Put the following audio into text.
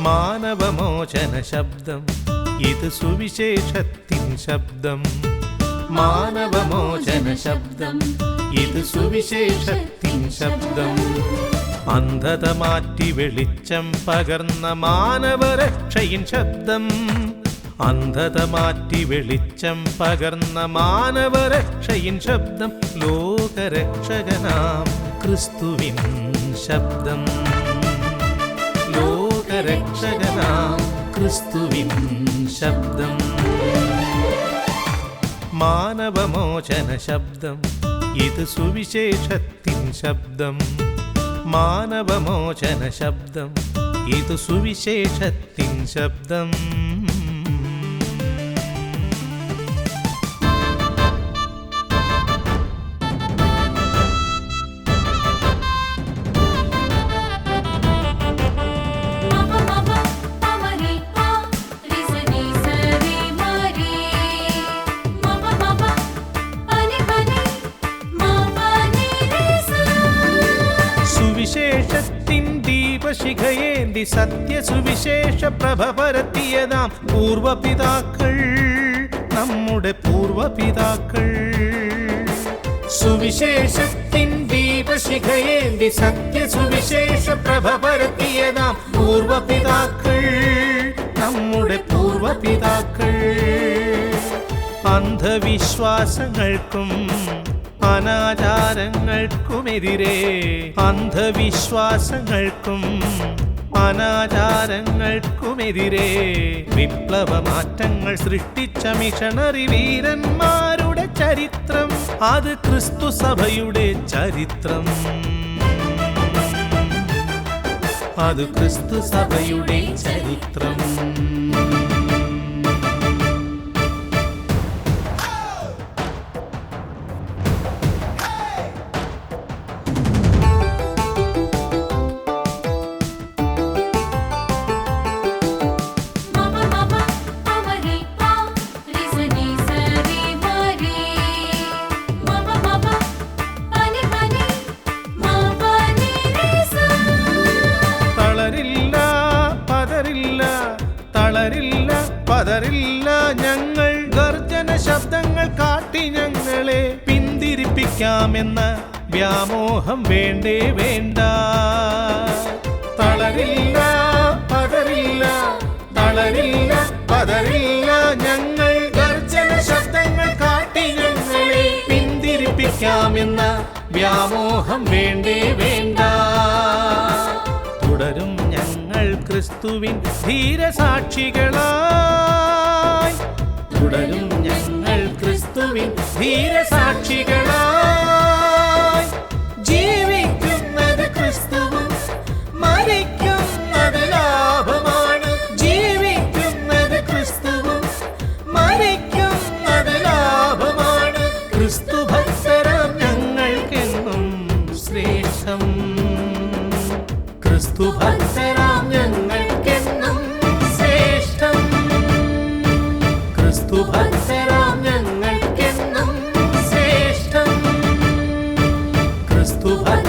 മാനവമോചന ശബ്ദം, ഇത് സുവിശേഷത്തിൻ ശബ്ദം. മാനവമോചന ശബ്ദം, ഇത് സുവിശേഷത്തിൻ ശബ്ദം. അന്ധത മാറ്റി വെളിച്ചം പകർന്ന മാനവരക്ഷയിൻ ശബ്ദം. അന്ധത മാറ്റി വെളിച്ചം പകർന്ന മാനവരക്ഷയിൻ ശബ്ദം. ലോകരക്ഷകനാം ക്രിസ്തുവിൻ ശബ്ദം. ലോകരക്ഷകനാം ക്രിസ്തുവിൻ ശബ്ദം. മാനവമോചന ശബ്ദം, ഇത് സുവിശേഷത്തിൻ ശബ്ദം. മാനവമോചന ശബ്ദം, ഇത് സുവിശേഷത്തിൻ ശബ്ദം. സുവിശേഷത്തിൻ ദീപശിഖയേന്തി സത്യസുവിശേഷ പ്രഭ പരത്തിയതാം പൂർവപിതാക്കൾ, നമ്മുടെ പൂർവപിതാക്കൾ. സുവിശേഷത്തിൻ ദീപശിഖയേന്തി സത്യസുവിശേഷ പ്രഭ പരത്തിയതാം പൂർവപിതാക്കൾ, നമ്മുടെ പൂർവപിതാക്കൾ. അന്ധവിശ്വാസങ്ങൾക്കും അനാചാരങ്ങൾക്കുമെതിരെ, അന്ധവിശ്വാസങ്ങൾക്കും അനാചാരങ്ങൾക്കുമെതിരെ വിപ്ലവമാറ്റങ്ങൾ സൃഷ്ടിച്ച മിഷണറി വീരന്മാരുടെ ചരിത്രം, അത് ക്രിസ്തു സഭയുടെ ചരിത്രം. അത് ക്രിസ്തു സഭയുടെ ചരിത്രം. തളരില്ല പതറില്ല ഞങ്ങൾ, ഗർജന ശബ്ദങ്ങൾ കാട്ടി ഞങ്ങളെ പിന്തിരിപ്പിക്കാമെന്ന വ്യാമോഹം വേണ്ടേ വേണ്ട. തളരില്ല പതറില്ല, തളരില്ല പതറില്ല ഞങ്ങൾ, ഗർജന ശബ്ദങ്ങൾ കാട്ടി ഞങ്ങളെ പിന്തിരിപ്പിക്കാമെന്ന വ്യാമോഹം വേണ്ടേ വേണ്ട. തുടരും ഞങ്ങൾ ക്രിസ്തുവിൻ ധീരസാക്ഷികളായി, തുടരും ഞങ്ങൾ ക്രിസ്തുവിൻ ധീരസാക്ഷികളായി. ജീവിക്കുന്നത് ക്രിസ്തുവും മരിക്കുന്നത് ലാഭമാണ്, ജീവിക്കുന്നത് ക്രിസ്തുവും മരിക്കുന്നത് ലാഭമാണ്. ക്രിസ്തു ഭക്തരാം ഞങ്ങൾക്കെന്നും ശ്രേഷ്ഠം, ക്രിസ്തു ഭക്തരാം ഞങ്ങൾക്കെന്നും ശ്രേഷ്ഠം, ക്രിസ്തു ഭക്തരാം ഞങ്ങൾക്കെന്നും ശ്രേഷ്ഠം, ക്രിസ്തു ഭക്ത